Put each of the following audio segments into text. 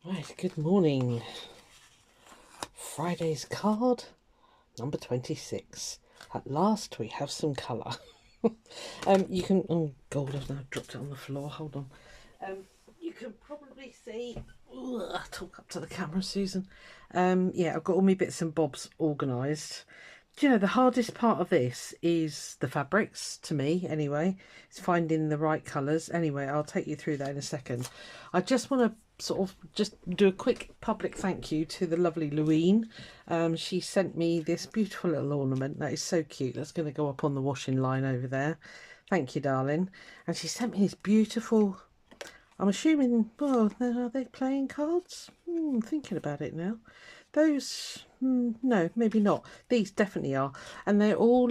Right, good morning. Friday's card, number 26. At last we have some colour. You can, oh God, I've now dropped it on the floor, hold on. You can probably see, talk up to the camera, Susan. Yeah, I've got all my bits and bobs organised. Do you know, the hardest part of this is the fabrics, to me anyway. It's finding the right colours. Anyway, I'll take you through that in a second. I just want to sort of just do a quick public thank you to the lovely Loueen. She sent me this beautiful little ornament that is so cute. That's going to go up on the washing line over there. Thank you, darling. And she sent me this beautiful, I'm assuming, well, are they playing cards? Thinking about it now. Those, no, maybe not. These definitely are. And they're all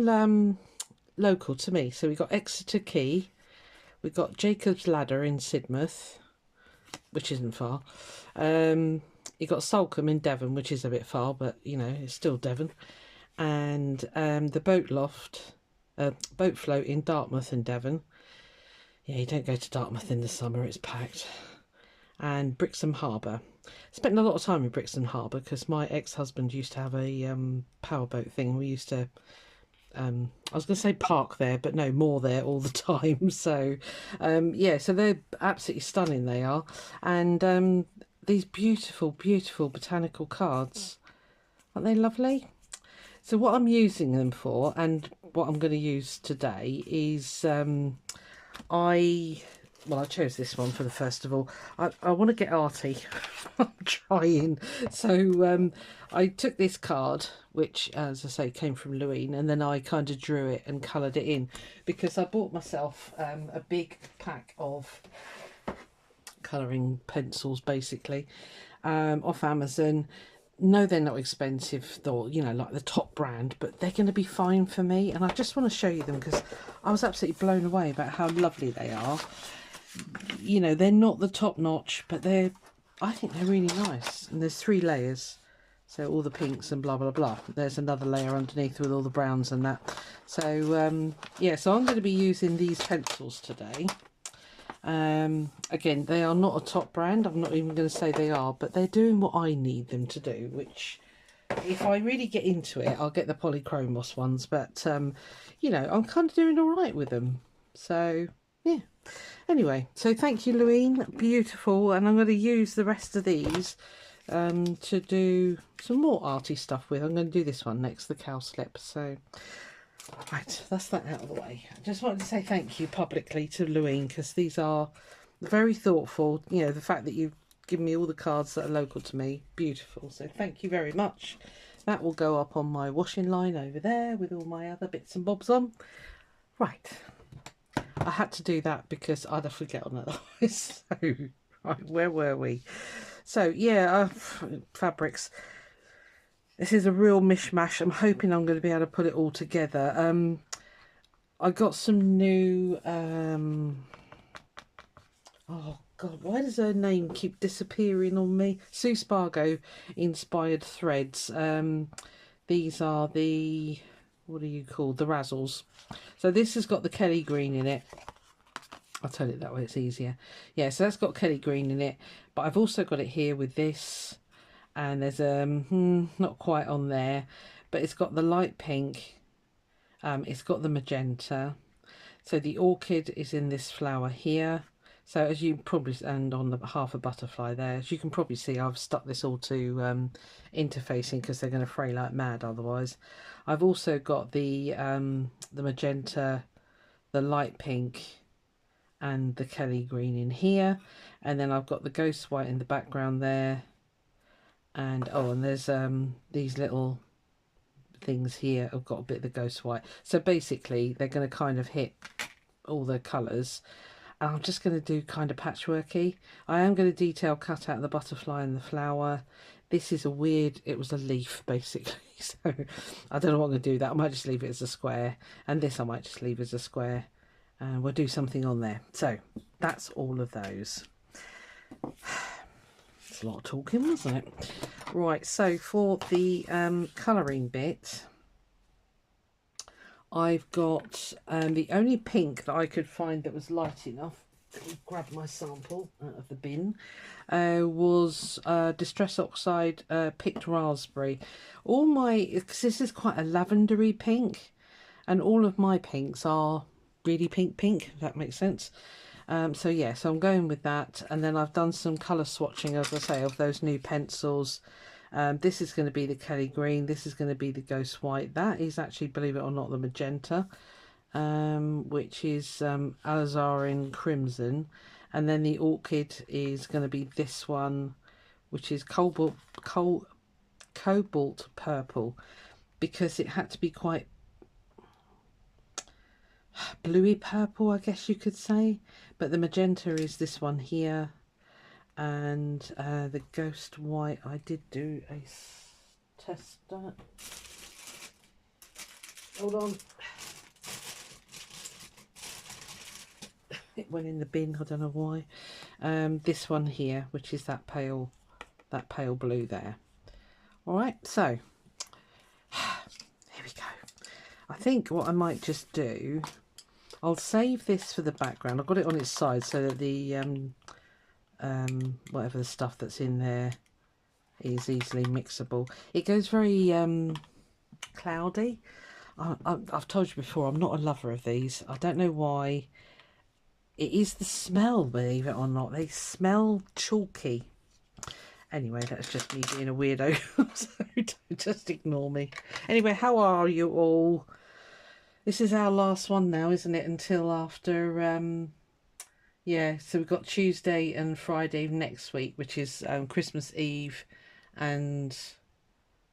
local to me. So we've got Exeter Quay. We've got Jacob's Ladder in Sidmouth, which isn't far. You've got Salcombe in Devon, which is a bit far, but, you know, it's still Devon. And the boat float in Dartmouth and Devon. Yeah, you don't go to Dartmouth in the summer, it's packed. And Brixham Harbour. Spent a lot of time in Brixham Harbour because my ex-husband used to have a powerboat thing. We used to, I was going to say park there, but no, more there all the time. So, yeah, so they're absolutely stunning, they are. And these beautiful, beautiful botanical cards. Aren't they lovely? So what I'm using them for, and what I'm going to use today is, I chose this one for the festival. I want to get arty. I'm trying. So I took this card, which, as I say, came from Loueen, and then I kind of drew it and coloured it in because I bought myself a big pack of colouring pencils, basically, off Amazon. No, they're not expensive, though, you know, like the top brand, but they're going to be fine for me. And I just want to show you them because I was absolutely blown away about how lovely they are. You know, they're not the top notch, but I think they're really nice. And there's 3 layers. So all the pinks and blah, blah, blah. There's another layer underneath with all the browns and that. So, yeah, so I'm going to be using these pencils today. Again, they are not a top brand. I'm not even going to say they are, but they're doing what I need them to do, which if I really get into it, I'll get the polychromos ones, but you know, I'm kind of doing all right with them. So yeah, anyway, so thank you, Loueen, beautiful. And I'm going to use the rest of these to do some more arty stuff with. I'm going to do this one next, the cowslip. So right, that's that out of the way. I just wanted to say thank you publicly to Loueen because these are very thoughtful. You know, the fact that you've given me all the cards that are local to me, beautiful. So thank you very much. That will go up on my washing line over there with all my other bits and bobs on. Right, I had to do that because I'd forget on otherwise. So, right, where were we? So yeah, fabrics. This is a real mishmash. I'm hoping I'm going to be able to put it all together. I got some new... oh, God, why does her name keep disappearing on me? Sue Spargo inspired threads. These are the... what are you called? The Razzles. So this has got the Kelly Green in it. I'll tell it that way, it's easier. Yeah, so that's got Kelly Green in it. But I've also got it here with this... and there's not quite on there, but it's got the light pink, it's got the magenta, so the orchid is in this flower here. So as you probably, and on the half a butterfly there, as you can probably see, I've stuck this all to interfacing because they're going to fray like mad otherwise. I've also got the magenta, the light pink, and the Kelly Green in here, and then I've got the ghost white in the background there. And oh, and there's these little things here. I've got a bit of the ghost white. So basically they're going to kind of hit all the colours. And I'm just going to do kind of patchworky. I am going to detail cut out the butterfly and the flower. This is a weird, it was a leaf basically. So I don't know what I'm going to do with that. I might just leave it as a square. And this I might just leave as a square. And we'll do something on there. So that's all of those. A lot of talking, wasn't it? Right, so for the colouring bit, I've got the only pink that I could find that was light enough grab my sample out of the bin, was Distress Oxide Picked Raspberry. All my, because this is quite a lavendery pink, and all of my pinks are really pink, if that makes sense. So yeah, so I'm going with that, and then I've done some colour swatching, as I say, of those new pencils. This is going to be the Kelly Green, this is going to be the Ghost White. That is actually, believe it or not, the magenta, which is Alizarin Crimson, and then the Orchid is going to be this one, which is Cobalt Purple, because it had to be quite bluey purple, I guess you could say. But the magenta is this one here, and the Ghost White, I did do a test that. Hold on. It went in the bin, I don't know why. This one here, which is that pale blue there. All right, so here we go. I think what I might just do, I'll save this for the background. I've got it on its side so that the whatever the stuff that's in there is easily mixable. It goes very cloudy. I've told you before, I'm not a lover of these. I don't know why. It is the smell, believe it or not. They smell chalky. Anyway, that's just me being a weirdo. So just ignore me. Anyway, how are you all? This is our last one now, isn't it? Until after, yeah, so we've got Tuesday and Friday next week, which is Christmas Eve and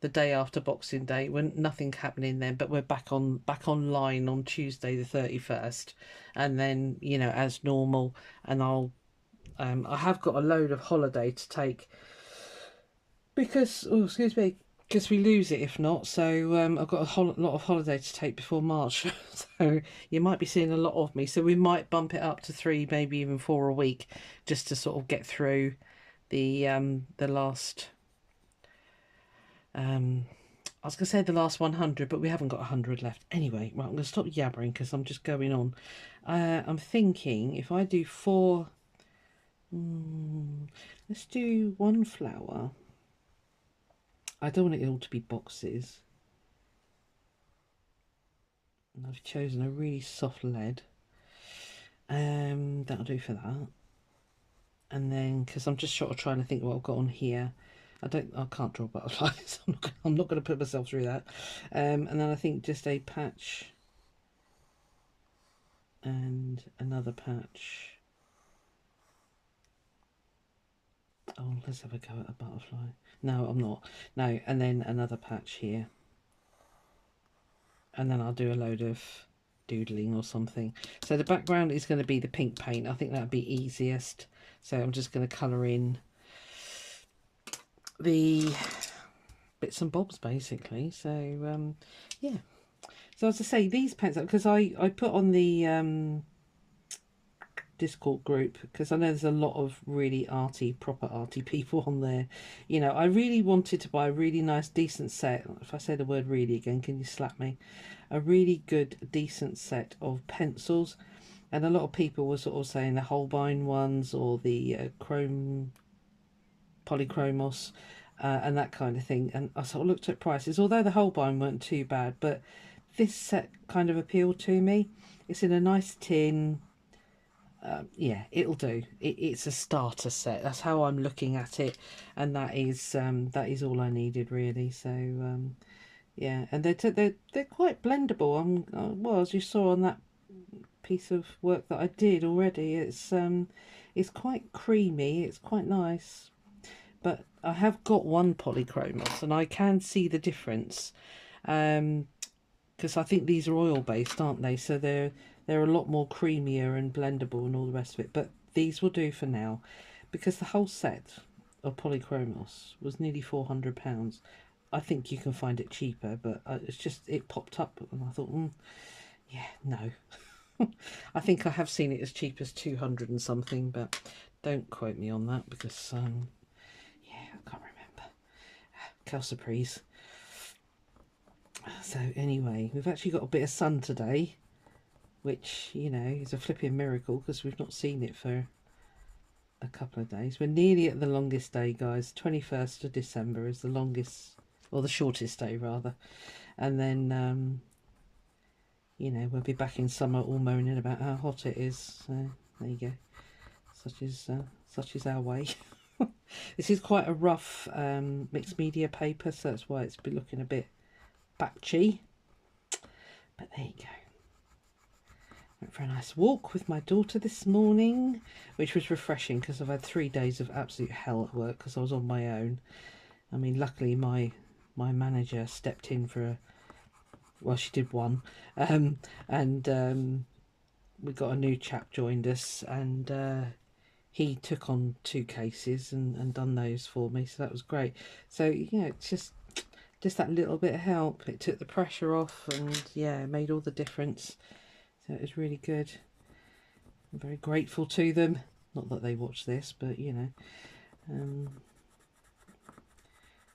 the day after Boxing Day, when nothing happening then, but we're back online on Tuesday the 31st, and then, you know, as normal. And I'll I have got a load of holiday to take because, oh, excuse me, because we lose it if not. So I've got a lot of holiday to take before March. So you might be seeing a lot of me, so we might bump it up to 3, maybe even 4 a week, just to sort of get through the last I was going to say the last 100, but we haven't got 100 left. Anyway, right, I'm going to stop yabbering because I'm just going on. I'm thinking if I do 4... let's do 1 flower. I don't want it all to be boxes. And I've chosen a really soft lead. That'll do for that. And then, because I'm just sort of trying to think what I've got on here. I can't draw butterflies. I'm not going to put myself through that. And then I think just a patch and another patch. Oh, let's have a go at a butterfly. No, I'm not. No, and then another patch here. And then I'll do a load of doodling or something. So the background is going to be the pink paint. I think that'd be easiest. So I'm just going to colour in the bits and bobs basically. So yeah, so as I say, these pencils, because I put on the Discord group, because I know there's a lot of really proper arty people on there. You know, I really wanted to buy a really nice decent set. If I say the word really again, can you slap me? A really good decent set of pencils, and a lot of people were sort of saying the Holbein ones or the chrome polychromos and that kind of thing. And I sort of looked at prices, although the Holbein weren't too bad, but this set kind of appealed to me. It's in a nice tin. Yeah, it'll do. It's a starter set. That's how I'm looking at it, and that is all I needed really. So yeah, and they're quite blendable. Well, as you saw on that piece of work that I did already, it's quite creamy. It's quite nice. But I have got one polychromos, and I can see the difference, because I think these are oil based, aren't they? So they're a lot more creamier and blendable and all the rest of it. But these will do for now, because the whole set of polychromos was nearly £400. I think you can find it cheaper, but it's just, it popped up and I thought, yeah, no. I think I have seen it as cheap as 200 and something, but don't quote me on that, because yeah, I can't remember. Quelle surprise. So anyway, we've actually got a bit of sun today. which, you know, is a flipping miracle because we've not seen it for a couple of days. We're nearly at the longest day, guys. 21st of December is the longest, or the shortest day rather. And then, you know, we'll be back in summer all moaning about how hot it is. So there you go. Such is our way. This is quite a rough mixed media paper, so that's why it's been looking a bit batchy. But there you go. Went for a nice walk with my daughter this morning, which was refreshing because I've had 3 days of absolute hell at work because I was on my own. I mean, luckily my manager stepped in for well, she did one, and we got a new chap joined us, and he took on 2 cases and done those for me, so that was great. So, you know, it's just that little bit of help. It took the pressure off, and yeah, it made all the difference. So it was really good. I'm very grateful to them. Not that they watch this, but you know,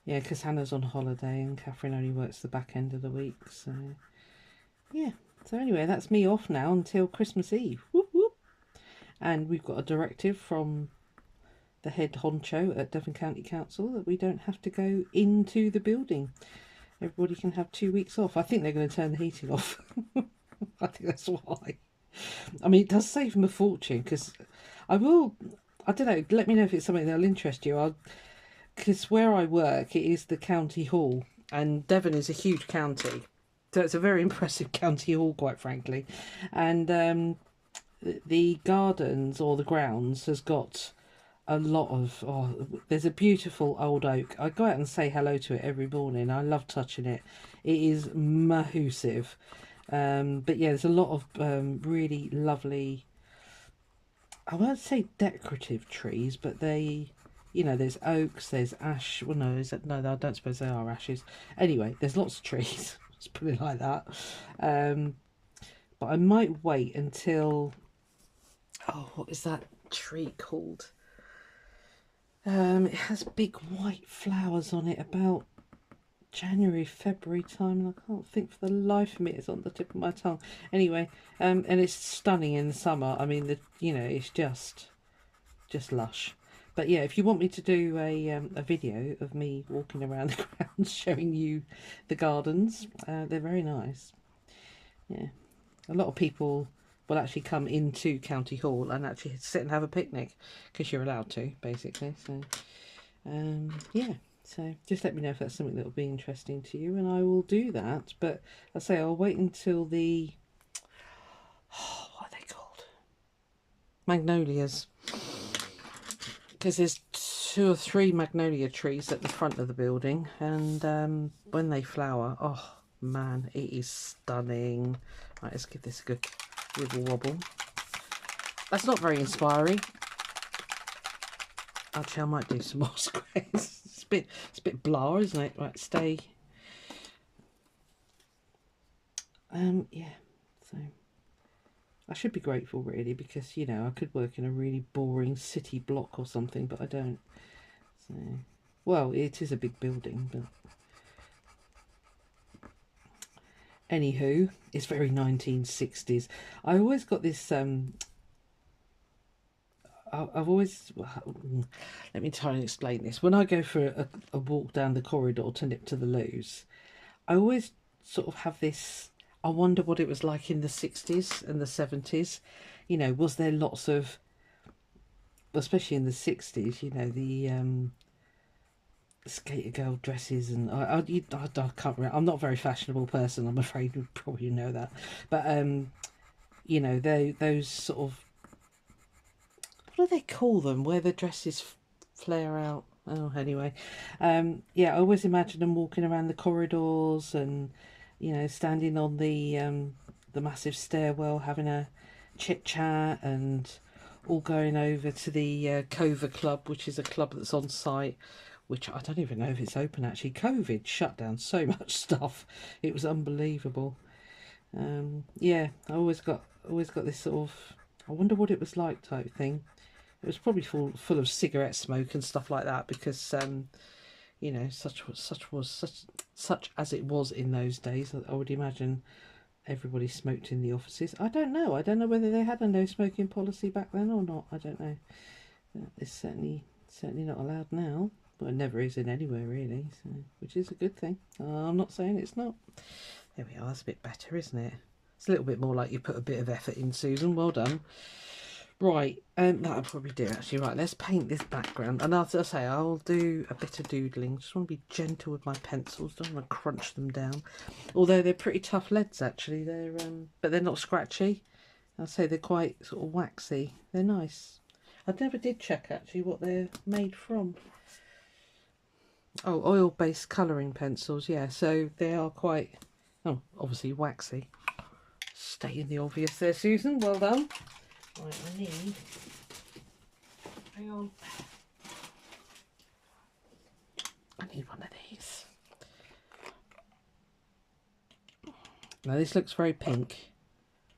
yeah, because Hannah's on holiday and Catherine only works the back end of the week. So yeah. So anyway, that's me off now until Christmas Eve. Whoop, whoop. And we've got a directive from the head honcho at Devon County Council that we don't have to go into the building. Everybody can have 2 weeks off. I think they're going to turn the heating off. I think that's why. I mean, it does save them a fortune, because I don't know, let me know if it's something that'll interest you. Because where I work, it is the county hall, and Devon is a huge county. So it's a very impressive county hall, quite frankly. And the gardens, or the grounds, has got a lot of, there's a beautiful old oak. I go out and say hello to it every morning. I love touching it. It is massive. But yeah, there's a lot of really lovely, I won't say decorative trees, but they, you know, there's oaks, there's ash. Well, no, no, I don't suppose they are ashes. Anyway, there's lots of trees. Let's put it like that. But I might wait until, what is that tree called? It has big white flowers on it about January, February time, and I can't think for the life of me. It's on the tip of my tongue. Anyway, and it's stunning in the summer. I mean, you know, it's just lush. But yeah, if you want me to do a video of me walking around the grounds showing you the gardens, they're very nice. Yeah, a lot of people will actually come into County Hall and actually sit and have a picnic, because you're allowed to, basically. So yeah, so just let me know if that's something that will be interesting to you, and I will do that. But I say I'll wait until the what are they called, magnolias, because there's 2 or 3 magnolia trees at the front of the building, and when they flower, oh man, it is stunning. Right, let's give this a good wiggle wobble. That's not very inspiring. Actually, I might do some more squares. It's a bit blah, isn't it? Right, stay. Yeah. So I should be grateful, really, because, you know, I could work in a really boring city block or something, but I don't. So, well, it is a big building, but anywho, it's very 1960s. I always got this. I've always, let me try and explain this. When I go for a walk down the corridor to nip to the loos, I always sort of have this, I wonder what it was like in the 60s and the 70s. You know, was there lots of, especially in the 60s, you know, the skater girl dresses, and I can't remember. I'm not a very fashionable person, I'm afraid. You probably know that. But, you know, those sort of, what do they call them, where the dresses flare out? Oh, anyway, yeah, I always imagine them walking around the corridors, and, you know, standing on the massive stairwell having a chit chat, and all going over to the Cova Club, which is a club that's on site, which I don't even know if it's open actually. COVID shut down so much stuff, it was unbelievable. Yeah, I always got this sort of, I wonder what it was like type thing. It was probably full of cigarette smoke and stuff like that, because you know, such as it was in those days, I would imagine everybody smoked in the offices. I don't know. I don't know whether they had a no smoking policy back then or not. I don't know. It's certainly not allowed now. Well, it never is in anywhere really, so, which is a good thing. I'm not saying it's not. There we are. That's a bit better, isn't it? It's a little bit more like you put a bit of effort in, Susan. Well done. Right, that'll probably do actually. Right, let's paint this background. And as I say, I'll do a bit of doodling. Just want to be gentle with my pencils. Don't want to crunch them down. Although they're pretty tough leads actually. They're but they're not scratchy. I'll say they're quite sort of waxy. They're nice. I never did check actually what they're made from. Oh, oil-based colouring pencils. Yeah, so they are quite, oh, obviously waxy. Stating the obvious there, Susan. Well done. Right, I need, hang on, I need one of these. Now this looks very pink,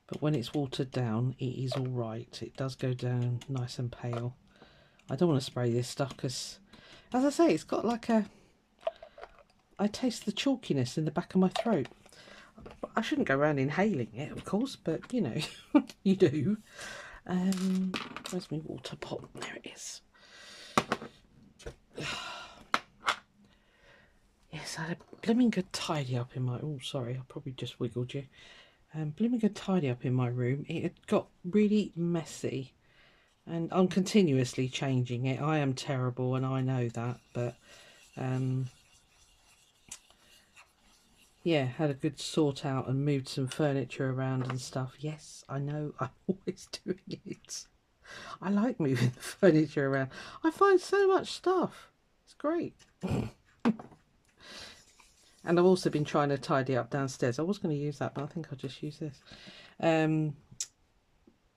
but when it's watered down it is alright. It does go down nice and pale. I don't want to spray this stuff because, as I say, it's got like a, I taste the chalkiness in the back of my throat. I shouldn't go around inhaling it, of course, but you know, you do. Where's my water pot? There it is. Yes, I had a blooming good tidy up in my... Oh, sorry, I probably just wiggled you. Blooming good tidy up in my room. It had got really messy, and I'm continuously changing it. I am terrible, and I know that, but yeah, had a good sort out and moved some furniture around and stuff. Yes, I know, I'm always doing it. I like moving the furniture around. I find so much stuff. It's great. And I've also been trying to tidy up downstairs. I was going to use that, but I think I'll just use this.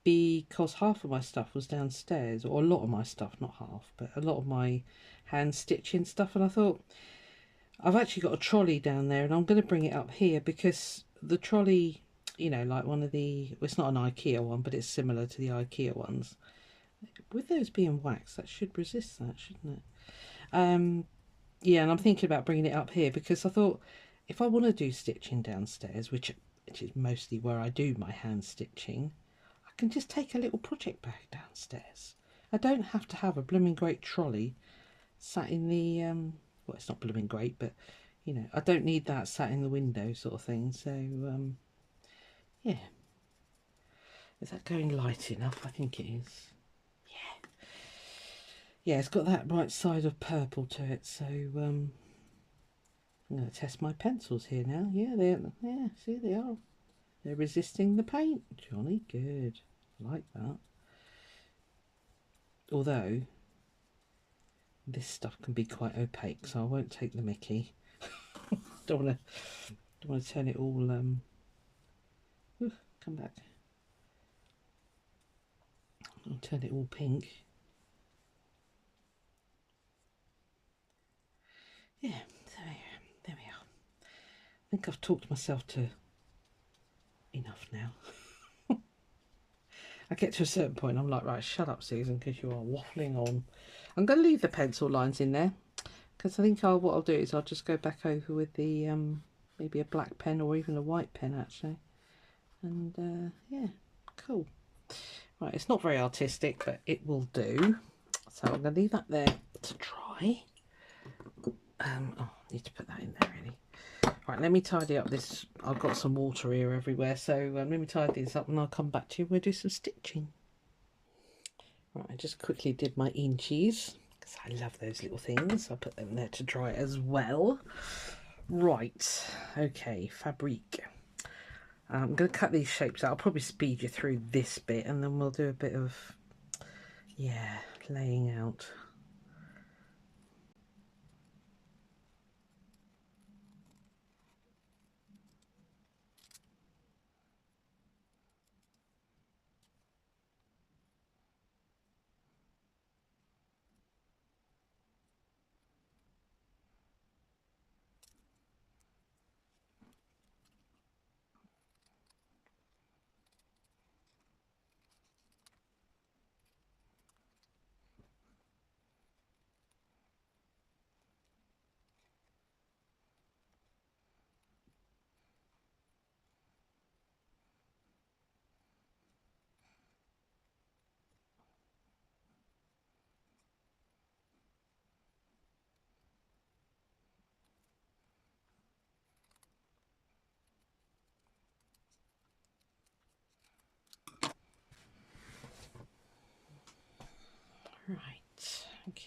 Because half of my stuff was downstairs, or a lot of my stuff, not half, but a lot of my hand stitching stuff. And I thought, I've actually got a trolley down there and I'm going to bring it up here because the trolley, you know, like one of the, well, it's not an IKEA one, but it's similar to the IKEA ones. With those being waxed, that should resist that, shouldn't it? Yeah, and I'm thinking about bringing it up here because I thought if I want to do stitching downstairs, which is mostly where I do my hand stitching, I can just take a little project bag downstairs. I don't have to have a blooming great trolley sat in the, well, it's not blooming great, but, you know, I don't need that sat in the window sort of thing. So, yeah. Is that going light enough? I think it is. Yeah, it's got that right side of purple to it, so I'm going to test my pencils here now. Yeah, see, they are. They're resisting the paint. Jolly good. I like that. Although, this stuff can be quite opaque, so I won't take the mickey. don't want to turn it all, come back. I'll turn it all pink. Yeah, there we are. I think I've talked myself to enough now. I get to a certain point, I'm like, right, shut up, Susan, because you are waffling on. I'm going to leave the pencil lines in there, because I think what I'll do is I'll just go back over with the, maybe a black pen or even a white pen, actually. And, yeah, cool. Right, it's not very artistic, but it will do. So I'm going to leave that there to dry. Oh, I need to put that in there, really. Right, let me tidy up this. I've got some water here everywhere, so let me tidy this up and I'll come back to you. We'll do some stitching. Right, I just quickly did my inchies because I love those little things. I'll put them there to dry as well. Right, okay, fabric. I'm going to cut these shapes out. I'll probably speed you through this bit and then we'll do a bit of, yeah, laying out.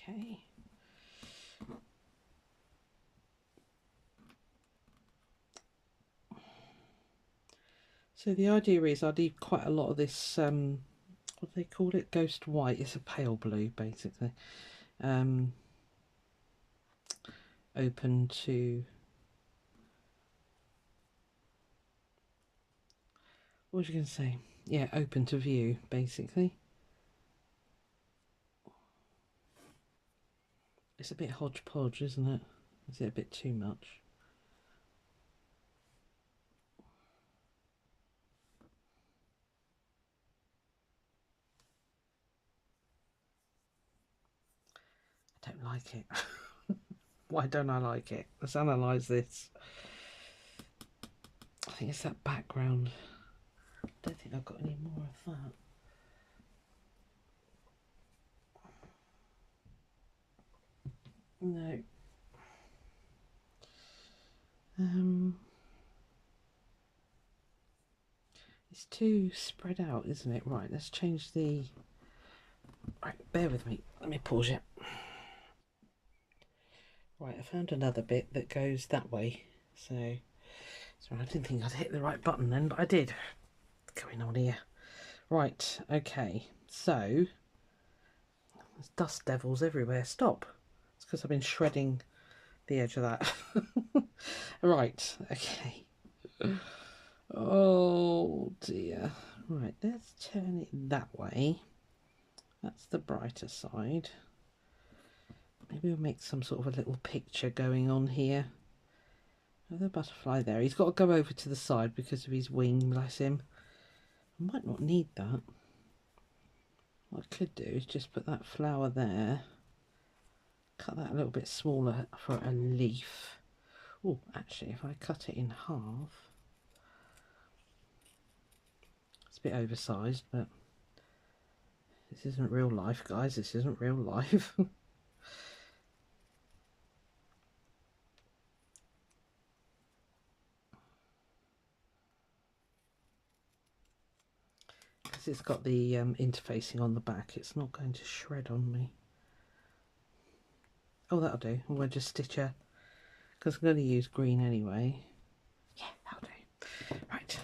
Okay. So the idea is I leave quite a lot of this, what do they call it? Ghost white. It's a pale blue, basically. Open to, what was you going to say? Yeah, open to view, basically. It's a bit hodgepodge, isn't it? Is it a bit too much? I don't like it. Why don't I like it? Let's analyse this. I think it's that background. I don't think I've got any more of that. No. It's too spread out, isn't it? Right, let's change the... Right, bear with me. Let me pause it. Right, I found another bit that goes that way. So, sorry, I didn't think I'd hit the right button then, but I did. What's going on here? Right, okay. So, there's dust devils everywhere. Stop. It's because I've been shredding the edge of that. Right, okay. Oh dear. Right, let's turn it that way. That's the brighter side. Maybe we'll make some sort of a little picture going on here. Oh, the butterfly there. He's got to go over to the side because of his wing, bless him. I might not need that. What I could do is just put that flower there. Cut that a little bit smaller for a leaf. Oh, actually, if I cut it in half... It's a bit oversized, but... This isn't real life, guys. This isn't real life. Because it's got the interfacing on the back, it's not going to shred on me. Oh, that'll do. We'll just stitch her, because I'm going to use green anyway. Yeah, that'll do. Right.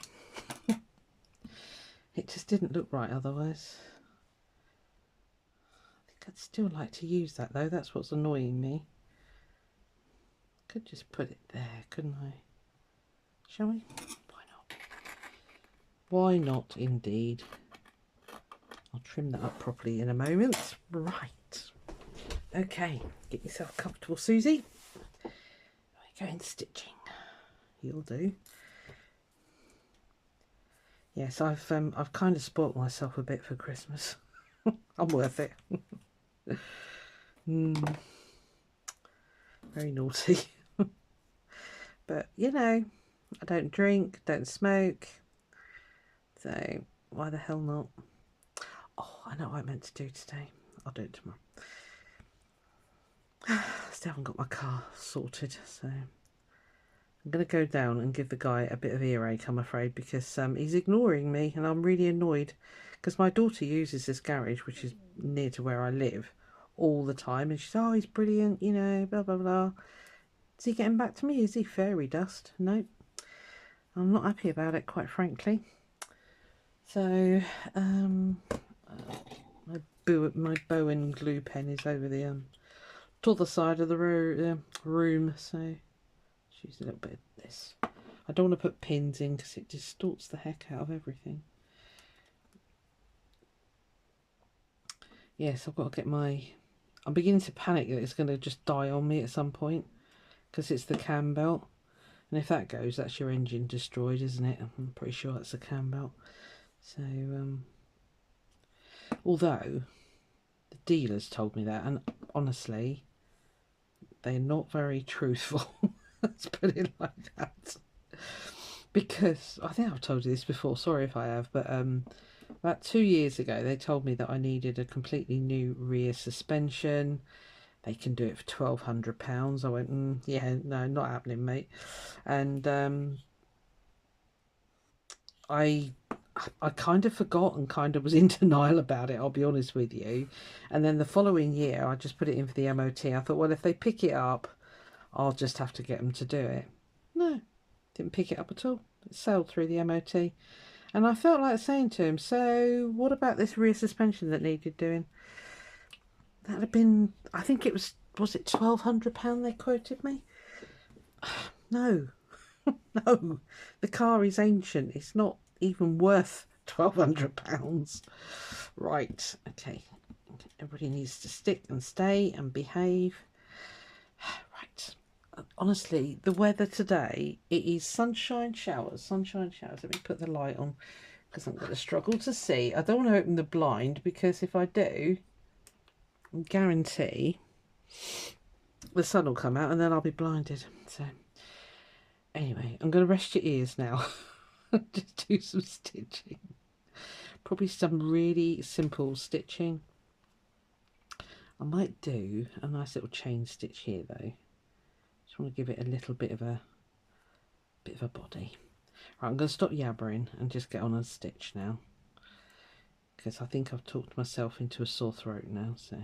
It just didn't look right otherwise. I think I'd still like to use that though. That's what's annoying me. Could just put it there, couldn't I? Shall we? Why not? Why not, indeed. I'll trim that up properly in a moment. Right. Okay, get yourself comfortable, Susie. We're going stitching. You'll do. Yes, I've kind of spoilt myself a bit for Christmas. I'm worth it. Very naughty. But, you know, I don't drink, don't smoke. So, why the hell not? Oh, I know what I meant to do today. I'll do it tomorrow. Still haven't got my car sorted, so I'm going to go down and give the guy a bit of earache, I'm afraid, because he's ignoring me and I'm really annoyed. Because my daughter uses this garage, which is near to where I live, all the time. And she's, oh, he's brilliant, you know, blah, blah, blah. Is he getting back to me? Is he fairy dust? No. I'm not happy about it, quite frankly. So, my bow and glue pen is over the to the side of the room, so let's use a little bit of this. I don't want to put pins in because it distorts the heck out of everything. Yes, I've got to get my... I'm beginning to panic that it's going to just die on me at some point because it's the cam belt. And if that goes, that's your engine destroyed, isn't it? I'm pretty sure that's the cam belt. So, although the dealers told me that, and honestly, they're not very truthful. Let's put it like that. Because, I think I've told you this before, sorry if I have, but about 2 years ago, they told me that I needed a completely new rear suspension. They can do it for £1,200. I went, yeah, no, not happening, mate. And I I kind of forgot and kind of was in denial about it, I'll be honest with you. And then the following year, I just put it in for the MOT. I thought, well, if they pick it up, I'll just have to get them to do it. No, didn't pick it up at all. It sailed through the MOT. And I felt like saying to him, so what about this rear suspension that needed doing? That'd have been, I think it was it £1,200 they quoted me? No, no, the car is ancient. It's not even worth £1,200. Right, okay. Everybody needs to stick and stay and behave. Right. Honestly, the weather today, it is sunshine showers. Sunshine showers. Let me put the light on because I'm going to struggle to see. I don't want to open the blind because if I do, I guarantee the sun will come out and then I'll be blinded. So anyway, I'm going to rest your ears now. Just do some stitching. Probably some really simple stitching. I might do a nice little chain stitch here though. Just want to give it a little bit of a body. Right, I'm going to stop yabbering and just get on and stitch now, because I think I've talked myself into a sore throat now. So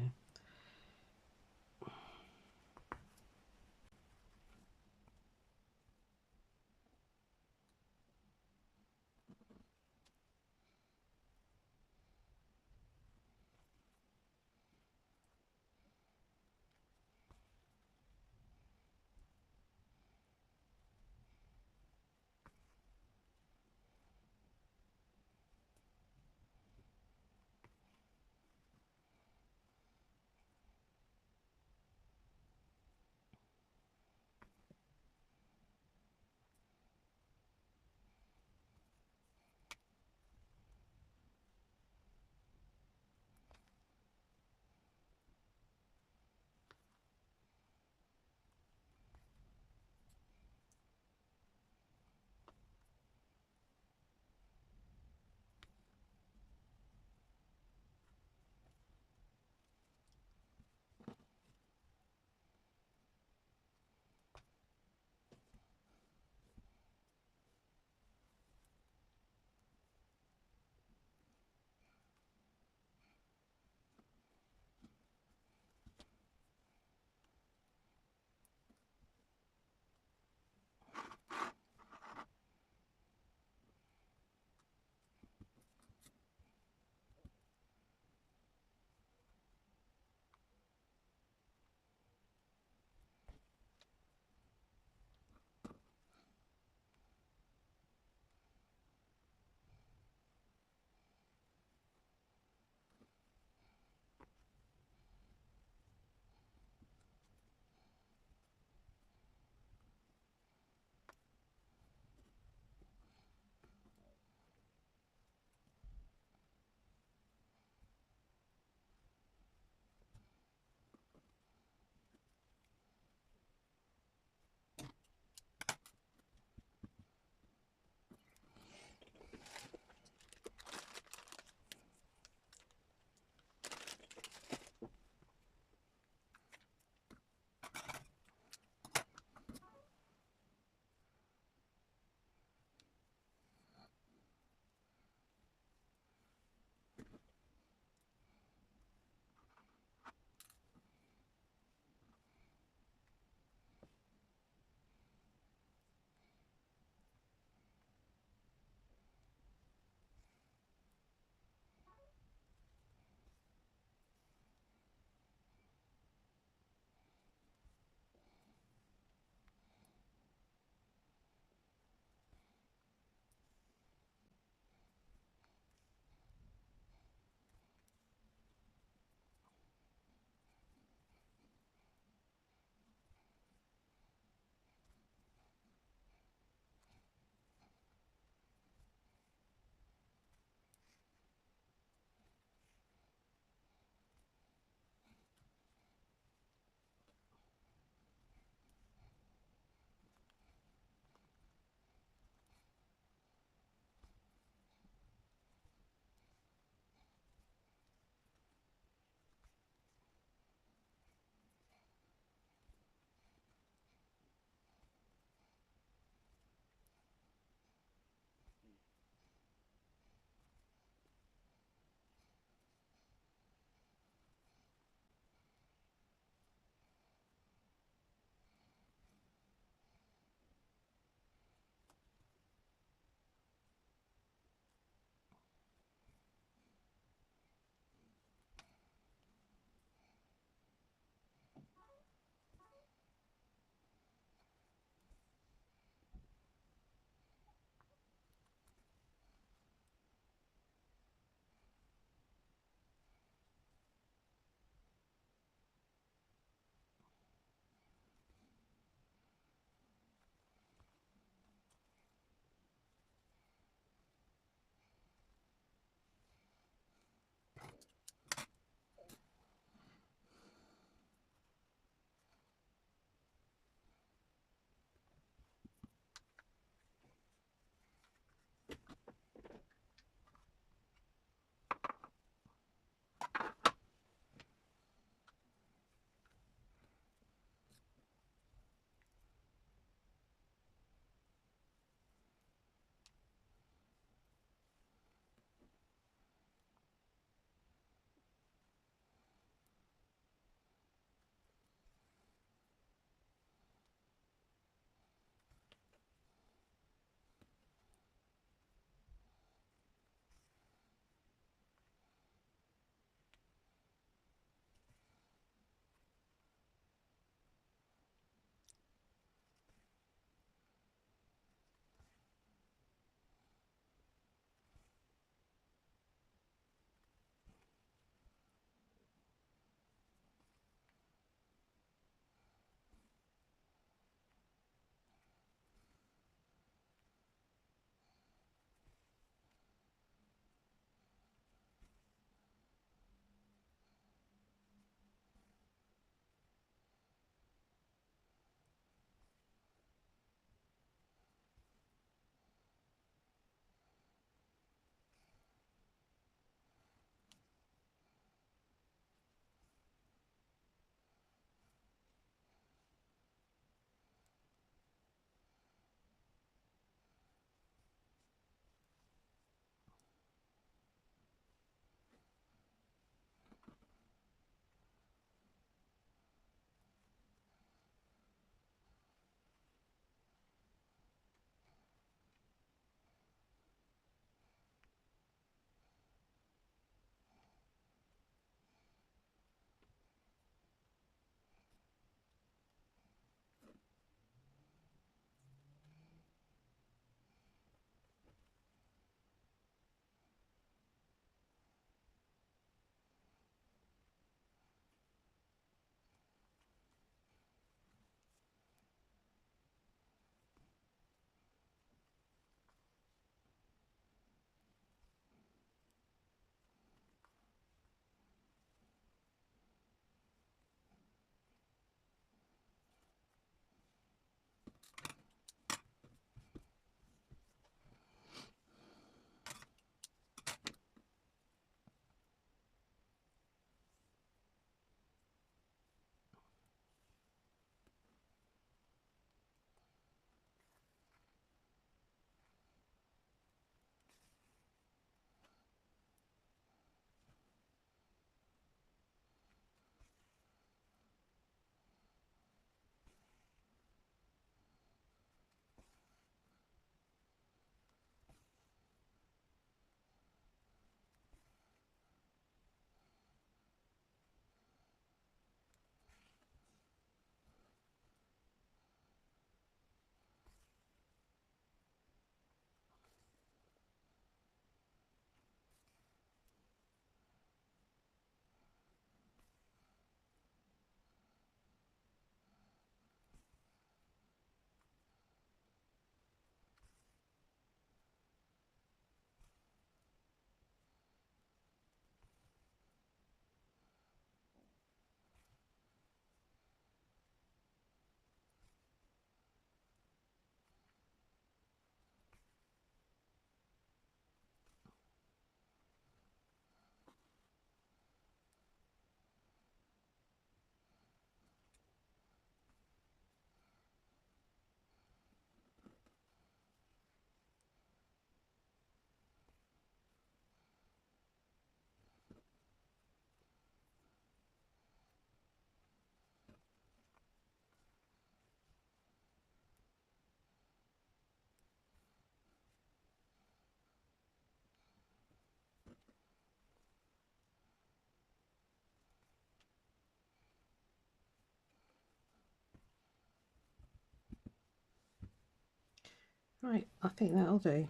Right, I think that'll do.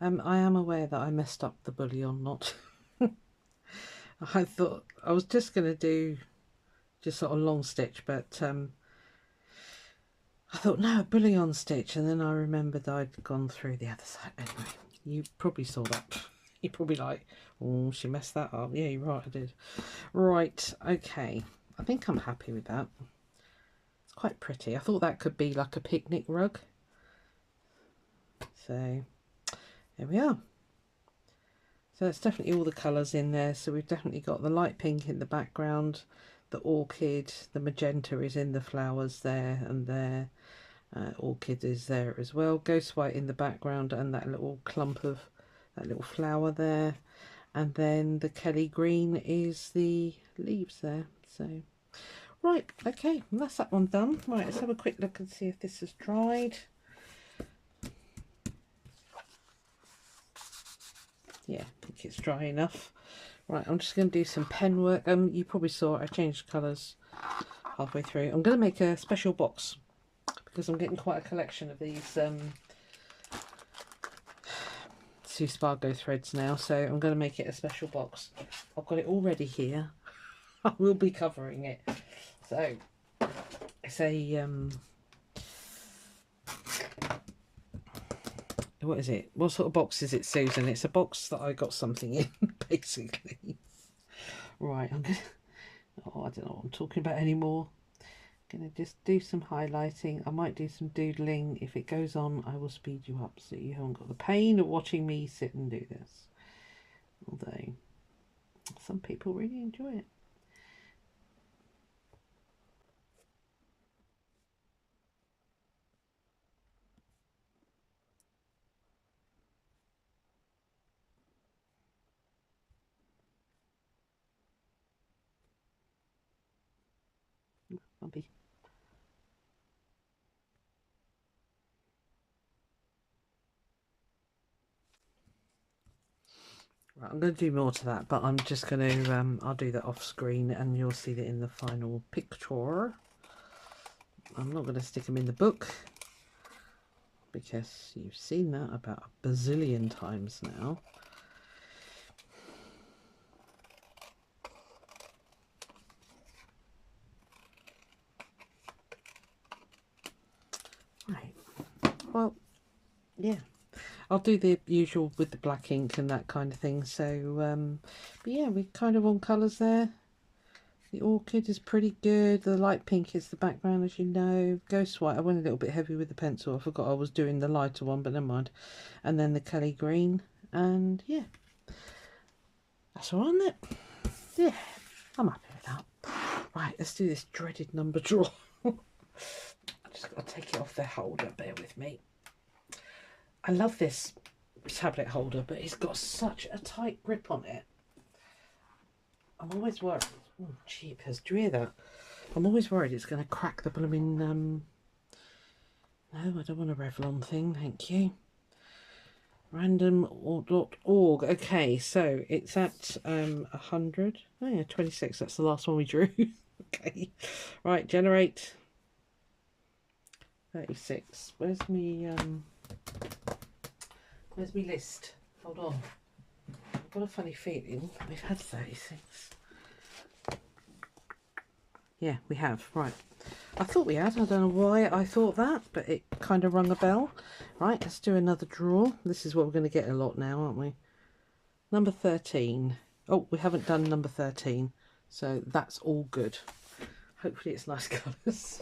I am aware that I messed up the bullion knot. I thought I was just going to do just sort of long stitch, but I thought no, bullion stitch, and then I remembered I'd gone through the other side. Anyway, you probably saw that. You're probably like, oh, she messed that up. Yeah, you're right, I did. Right, okay. I think I'm happy with that. It's quite pretty. I thought that could be like a picnic rug. So there we are. So it's definitely all the colours in there. So we've definitely got the light pink in the background, the orchid, the magenta is in the flowers there and there. Orchid is there as well. Ghost white in the background and that little clump of that little flower there. And then the Kelly green is the leaves there. So right, okay, that's that one done. Right, let's have a quick look and see if this has dried. Yeah, I think it's dry enough. Right, I'm just going to do some pen work. You probably saw I changed colours halfway through. I'm going to make a special box because I'm getting quite a collection of these Spargo threads now. So I'm going to make it a special box. I've got it already here. I will be covering it. So it's a what is it? What sort of box is it, Susan? It's a box that I got something in, basically. Right, I'm gonna, oh, I don't know what I'm talking about anymore. I'm gonna just do some highlighting. I might do some doodling. If it goes on, I will speed you up so you haven't got the pain of watching me sit and do this. Although some people really enjoy it. Bumpy. Right, I'm going to do more to that, but I'm just going to, I'll do that off screen and you'll see that in the final picture. I'm not going to stick them in the book because you've seen that about a bazillion times now. Right, well, yeah. I'll do the usual with the black ink and that kind of thing. So, but yeah, we're kind of on colours there. The orchid is pretty good. The light pink is the background, as you know. Ghost white, I went a little bit heavy with the pencil. I forgot I was doing the lighter one, but never mind. And then the Kelly green. And yeah, that's all on it. Yeah, I'm happy with that. Right, let's do this dreaded number draw. I just got to take it off the holder. Bear with me. I love this tablet holder, but it's got such a tight grip on it. I'm always worried. Oh, jeepers, do you hear that? I'm always worried it's going to crack the blooming... No, I don't want a Revlon thing, thank you. Random.org. Okay, so it's at 100. Oh yeah, 26. That's the last one we drew. Okay, right, generate 36. Where's me list? Hold on. I've got a funny feeling we've had 36. Yeah, we have. Right. I thought we had. I don't know why I thought that, but it kind of rung a bell. Right, let's do another draw. This is what we're going to get a lot now, aren't we? Number 13. Oh, we haven't done number 13. So that's all good. Hopefully it's nice colours.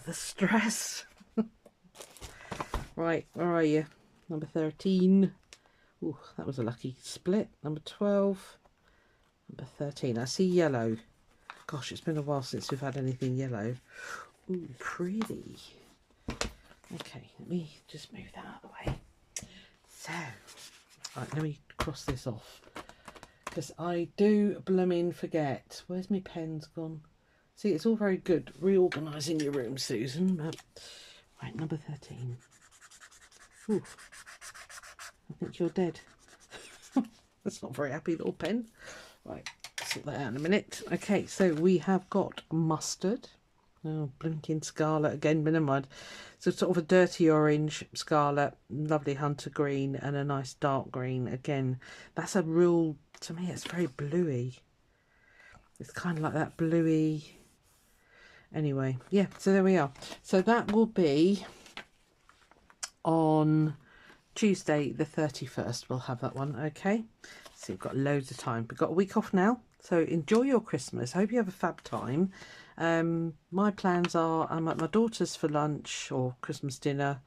The stress. Right, where are you? Number 13. Ooh, that was a lucky split. Number 12. Number 13. I see yellow. Gosh, it's been a while since we've had anything yellow. Ooh, pretty. Okay, let me just move that out of the way. So, right, let me cross this off. Because I do blooming forget. Where's my pens gone? See, it's all very good reorganising your room, Susan. But... Right, number 13. Ooh, I think you're dead. That's not a very happy little pen. Right, sort that out in a minute. Okay, so we have got mustard. Oh, blinking scarlet again, but never mind. So sort of a dirty orange, scarlet, lovely hunter green, and a nice dark green. Again, that's a real, to me, it's very bluey. It's kind of like that bluey. Anyway, yeah, so there we are. So that will be on Tuesday the 31st. We'll have that one, okay? So you've got loads of time. We've got a week off now, so enjoy your Christmas. Hope you have a fab time. My plans are I'm at my daughter's for lunch or Christmas dinner,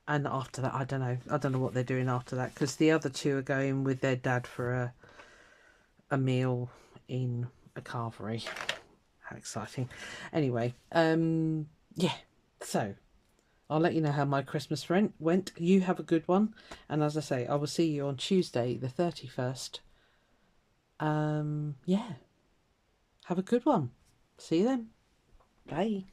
and after that I don't know what they're doing after that, because the other two are going with their dad for a meal in a carvery. How exciting. Anyway, yeah, so I'll let you know how my Christmas went. You have a good one, and as I say, I will see you on Tuesday the 31st. Yeah, have a good one. See you then. Bye.